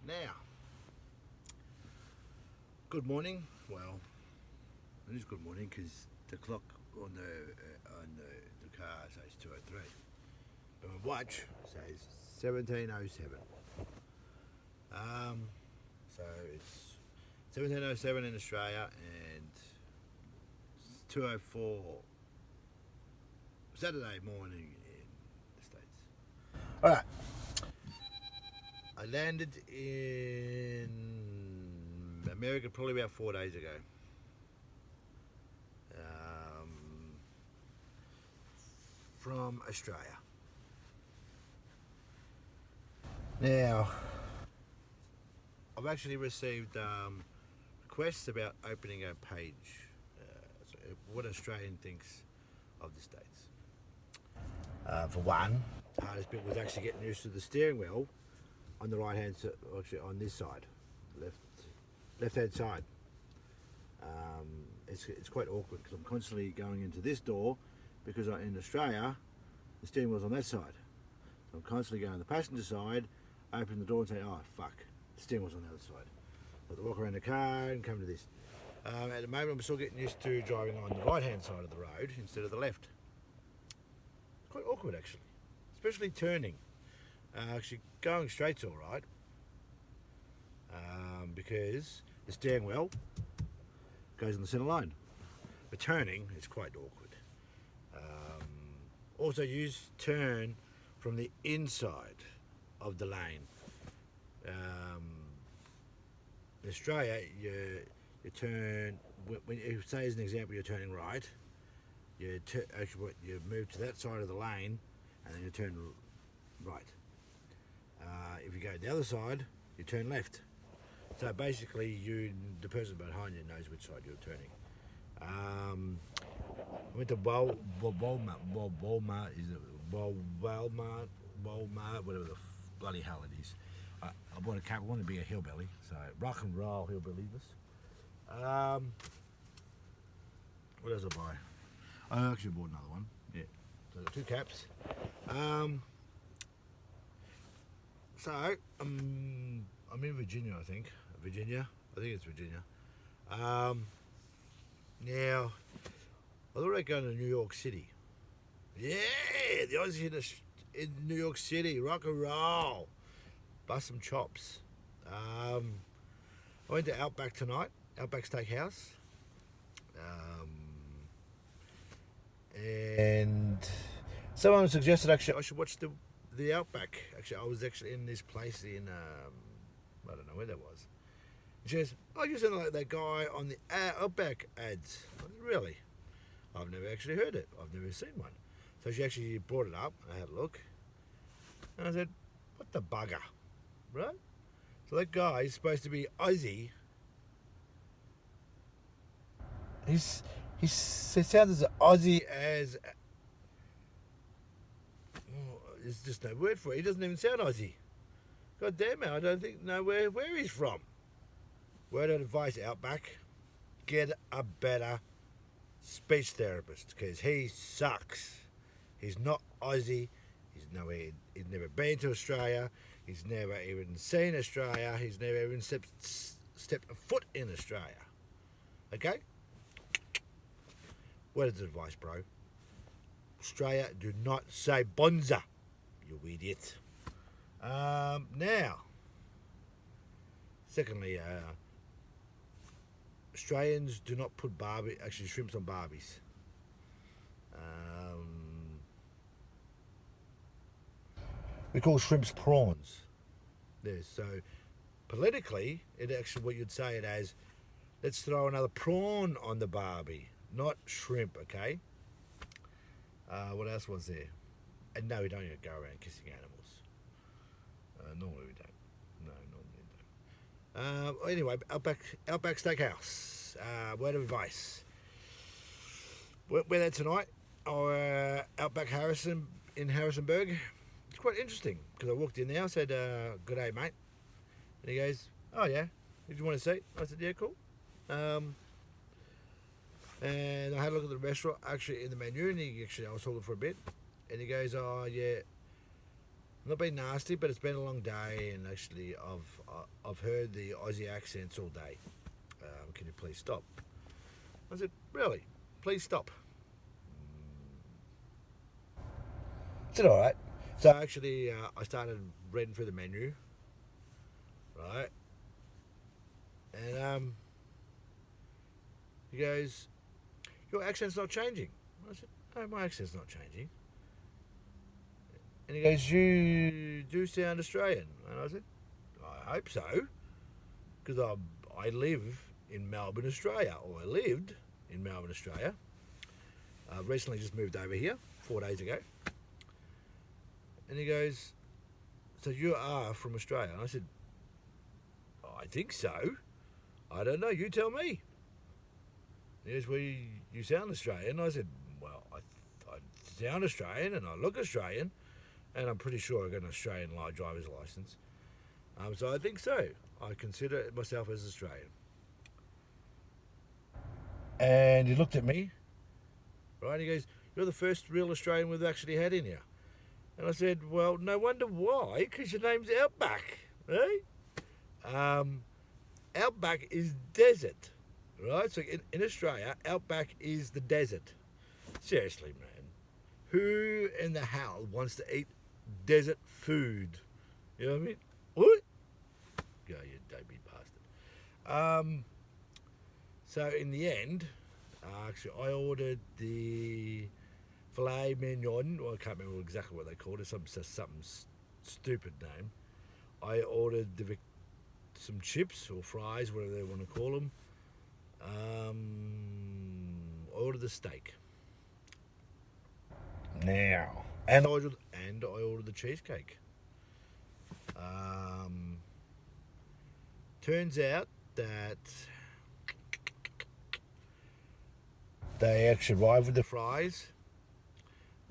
Now, good morning. Well, it is good morning because the clock on the car says 2:03, but my watch says 17:07. So it's 17:07 in Australia and 2:04 Saturday morning in the States. All right. I landed in America probably about 4 days ago. From Australia. Now, I've actually received requests about opening a page, so what Australian thinks of the States. For one, the hardest bit was actually getting used to the steering wheel on the right hand side, actually on this side, left hand side. It's quite awkward because I'm constantly going into this door because in Australia the steering wheel's on that side. So I'm constantly going to the passenger side, open the door and say, oh fuck, the steering wheel's on the other side. I have to walk around the car and come to this. At the moment I'm still getting used to driving on the right hand side of the road instead of the left. It's quite awkward actually, especially turning. Actually going straight's alright, because the steering wheel goes in the centre line. But turning is quite awkward. Also use turn from the inside of the lane. In Australia, you turn, when you say as an example you're turning right, you move to that side of the lane and then you turn right. If you go to the other side, you turn left. So basically, the person behind you knows which side you're turning. I went to Walmart, whatever the bloody hell it is. I bought a cap. I want to be a hillbilly, so rock and roll hillbilliness. What else did I buy? I actually bought another one. Yeah, so I got two caps. So I'm in Virginia, I think. I think it's Virginia. Now, I thought I'd go to New York City. Yeah, the Aussie in New York City, rock and roll. Bust some chops. I went to Outback tonight, Outback Steakhouse. And someone suggested actually I should watch the Outback. Actually, I was actually in this place in, I don't know where that was. And she goes, oh, you sound like that guy on the Outback ads. I said, really? I've never actually heard it. I've never seen one. So she actually brought it up. I had a look. And I said, what the bugger? Right? So that guy is supposed to be Aussie. He sounds as Aussie as... There's just no word for it. He doesn't even sound Aussie. God damn it, I don't know where he's from. Word of advice, Outback. Get a better speech therapist because he sucks. He's not Aussie. He's never been to Australia. He's never even seen Australia. He's never even stepped a foot in Australia. Okay? Word of advice, bro. Australia, do not say bonza, you idiot. Now, secondly, Australians do not put shrimps on barbies. We call shrimps prawns. There, so politically, it actually what you'd say it as, let's throw another prawn on the barbie, not shrimp. Okay. What else was there? And no, we don't even go around kissing animals. Normally we don't. No, normally we don't. Anyway, Outback Steakhouse. Word of advice. We're there tonight. Our Outback in Harrisonburg. It's quite interesting because I walked in there. I said, "Gday mate," and he goes, "Oh yeah, did you want to see?" I said, "Yeah, cool." And I had a look at the restaurant actually in the menu, and I was talking for a bit, and he goes, "Oh yeah, Not being nasty, but it's been a long day, and actually I've heard the Aussie accents all day. Can you please stop? I said, really? Please stop. I said, all right. So actually, I started reading through the menu, right? And he goes, your accent's not changing. I said, no, my accent's not changing. And he goes, you do sound Australian. And I said, I hope so, because I live in Melbourne, Australia, or I lived in Melbourne, Australia. Recently just moved over here 4 days ago. And he goes, so you are from Australia? And I said, I think so. I don't know, you tell me. He goes, well, you sound Australian. I said, well, I sound Australian and I look Australian, and I'm pretty sure I got an Australian driver's licence. So I think so. I consider myself as Australian. And he looked at me, right? He goes, you're the first real Australian we've actually had in here. And I said, well, no wonder why, because your name's Outback, eh? Outback is desert, right? So in Australia, Outback is the desert. Seriously, man. Who in the hell wants to eat desert food? You know what I mean? What? Go, you dopey bastard. So in the end, actually, I ordered the filet mignon. Well, I can't remember exactly what they called it. Something stupid name. I ordered some chips or fries, whatever they want to call them. I ordered the steak. Now, and I ordered the cheesecake. Turns out that they actually arrived with the fries.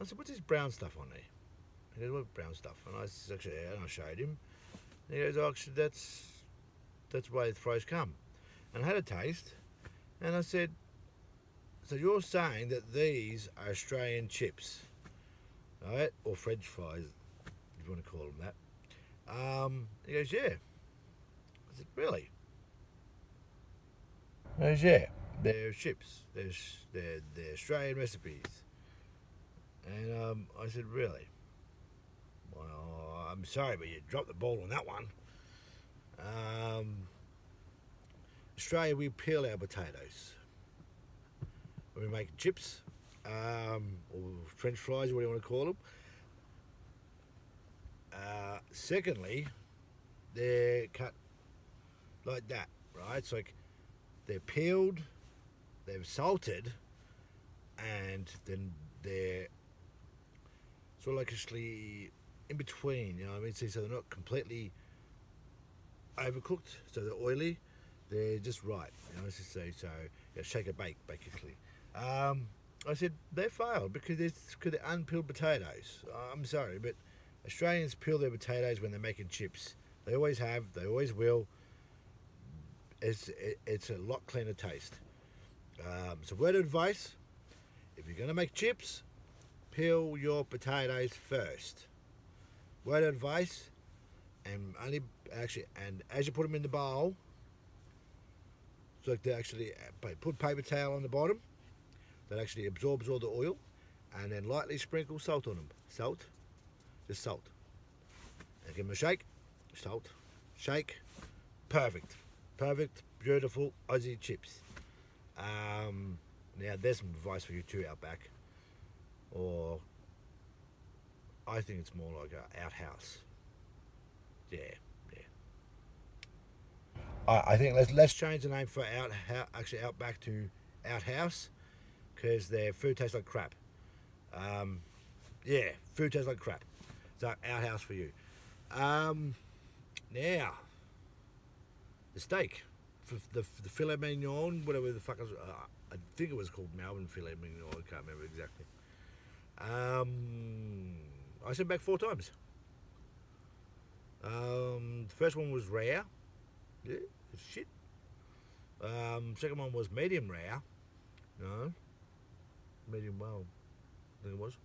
I said, what's this brown stuff on there? He goes, what brown stuff? And I showed him. And he goes, oh, actually, that's the way the fries come. And I had a taste, and I said, so you're saying that these are Australian chips, right? Or French fries, if you want to call them that. He goes, yeah. I said, really? He goes, yeah. They're chips. They're Australian recipes. And I said, really? Well, I'm sorry, but you dropped the ball on that one. Australia, we peel our potatoes when we make chips, or French fries, whatever you want to call them. Secondly, they're cut like that, right? It's like they're peeled, they're salted, and then they're sort of like actually in between, you know what I mean? So they're not completely overcooked, so they're oily. They're just right, you know. So shake and bake, basically. I said they failed because they're unpeeled potatoes. I'm sorry, but Australians peel their potatoes when they're making chips. They always have. They always will. It's a lot cleaner taste. So word of advice: if you're going to make chips, peel your potatoes first. Word of advice, and as you put them in the bowl, so like they actually put paper towel on the bottom that actually absorbs all the oil, and then lightly sprinkle salt on them. Salt, just salt. And give them a shake, salt, shake, perfect, beautiful Aussie chips. Now there's some advice for you too, Outback, or I think it's more like a outhouse. Yeah. I think let's change the name for Outback to Outhouse, because their food tastes like crap. Food tastes like crap. So Outhouse for you. Now the steak, the filet mignon, whatever the fuck I think it was called Melbourne filet mignon. I can't remember exactly. I sent back 4 times. The first one was rare. Yeah, it's shit. Second one was medium rare. No. Medium well, I think it was.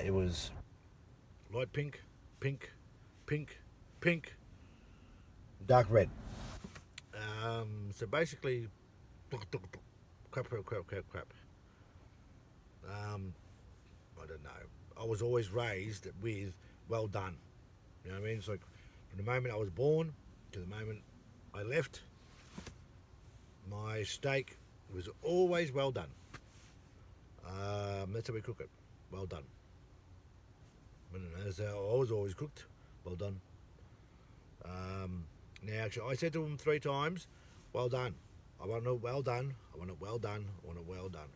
It was light pink, pink, pink, pink, dark red. So basically, crap. I don't know. I was always raised with well done. You know what I mean? It's like from the moment I was born to the moment I left, my steak was always well done. That's how we cook it. Well done. That's how I was always cooked. Well done. Now, actually, I said to him 3 times, well done. I want it well done. I want it well done. I want it well done.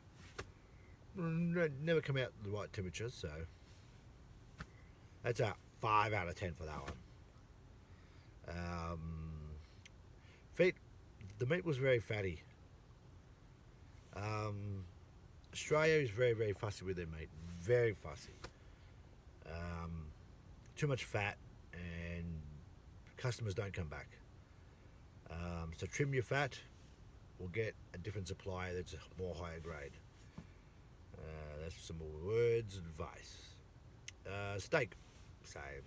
Never come out the right temperature, so that's a 5 out of 10 for that one. Feet, the meat was very fatty. Australia is very, very fussy with their meat. Very fussy. Too much fat, and customers don't come back. So trim your fat, or get a different supplier that's a more higher grade. That's some more words, advice. Steak, same.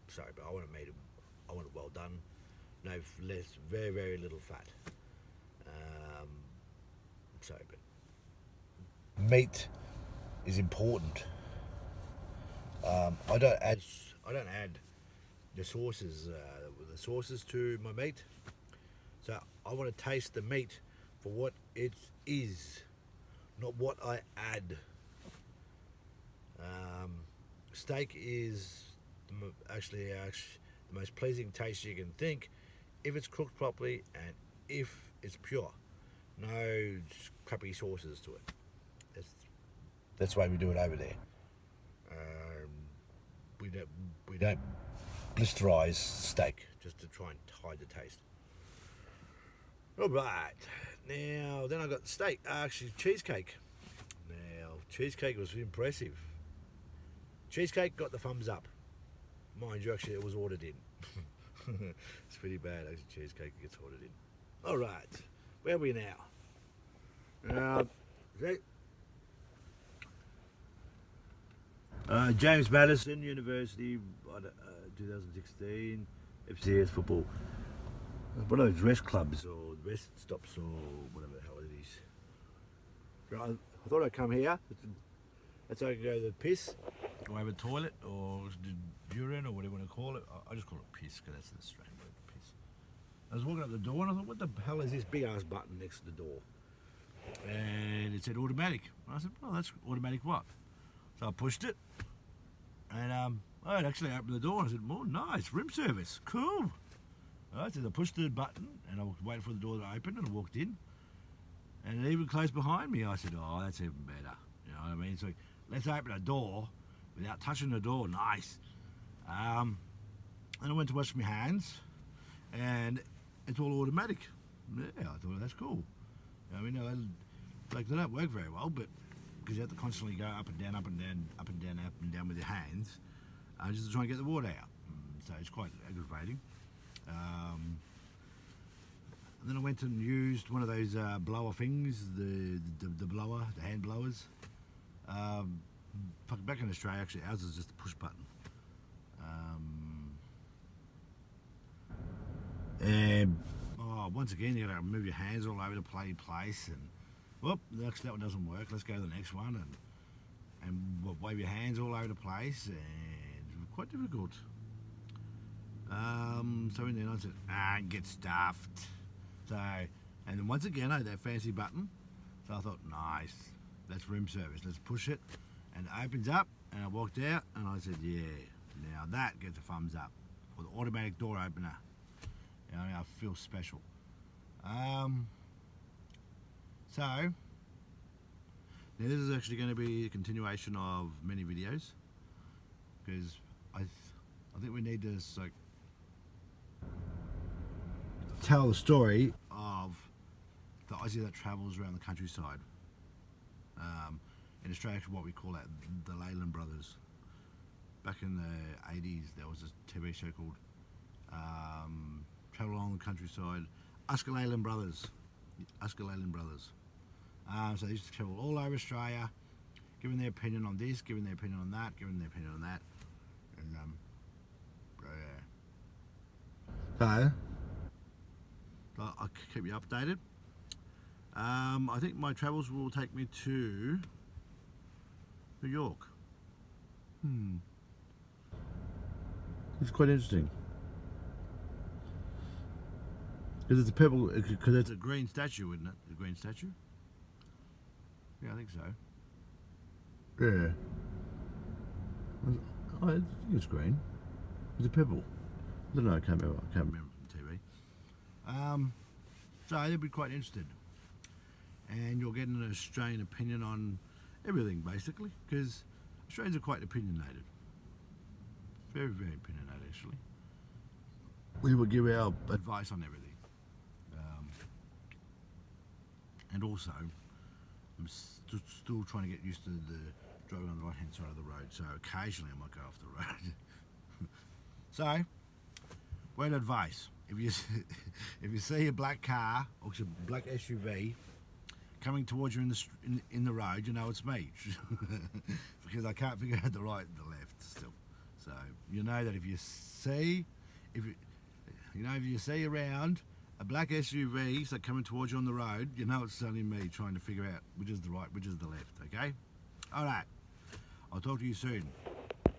Sorry, but I want to meat. I want it well done. No less, very, very little fat. Sorry, but meat is important. I don't add the sauces to my meat. So I want to taste the meat for what it is, not what I add. Steak is actually the most pleasing taste you can think if it's cooked properly and if it's pure. No crappy sauces to it. That's the way we do it over there. We don't blisterize steak just to try and hide the taste. All right, now then I got the steak. Actually, cheesecake. Now cheesecake was impressive. Cheesecake got the thumbs up. Mind you, actually it was ordered in. It's pretty bad actually. Cheesecake gets ordered in. All right, where are we now? James Madison University, 2016, FCS football. One of those rest clubs or rest stops or whatever the hell it is. I thought I'd come here. That's how I can go to the piss, or have a toilet, or urine, or whatever you want to call it. I just call it piss because that's the Australian word for piss. I was walking up the door and I thought, what the hell is this big ass button next to the door? And it said automatic. I said, well, that's automatic what? So I pushed it, and it actually opened the door. And I said, "Oh, nice, room service, cool." All right, so I pushed the button, and I waited for the door to open, and I walked in, and it even closed behind me. I said, "Oh, that's even better." You know what I mean? So let's open a door without touching the door. Nice. And I went to wash my hands, and it's all automatic. Yeah, I thought that's cool. I mean, they don't work very well, but because you have to constantly go up and down, up and down, up and down, up and down with your hands, just to try and get the water out. So it's quite aggravating. And then I went and used one of those blower things, the blower, the hand blowers. Back in Australia, actually, ours is just a push button. And once again, you got to move your hands all over the bloody place, and whoop, that one doesn't work. Let's go to the next one, and wave your hands all over the place, and quite difficult. So in the end I said, get stuffed. So, and then once again I had that fancy button. So I thought, nice, that's room service. Let's push it, and it opens up. And I walked out, and I said, yeah, now that gets a thumbs up for the automatic door opener. You know, I feel special. So now this is actually going to be a continuation of many videos, because I think we need to tell the story of the Aussie that travels around the countryside. In Australia, what we call that, the Leyland Brothers. Back in the 80s, there was a TV show called Travel Along the Countryside, Leyland Brothers. Leyland Brothers. So they used to travel all over Australia, giving their opinion on this, giving their opinion on that, giving their opinion on that, And so I'll keep you updated. I think my travels will take me to New York. It's quite interesting. Because it's a purple, because it's a green statue, isn't it? The green statue? Yeah, I think so. Yeah. I think it's green. Is it purple? I don't know, I can't remember from TV. So they'd be quite interested. And you'll get an Australian opinion on everything, basically, because Australians are quite opinionated. Very, very opinionated, actually. We will give our advice on everything. And also, I'm still trying to get used to the driving on the right hand side of the road, so occasionally I might go off the road. So, word advice: if you see a black car or a black SUV coming towards you in the road, you know it's me, because I can't figure out the right and the left still. So you know that if you see around a black SUV so coming towards you on the road, you know it's only me trying to figure out which is the right, which is the left. Okay, all right. I'll talk to you soon.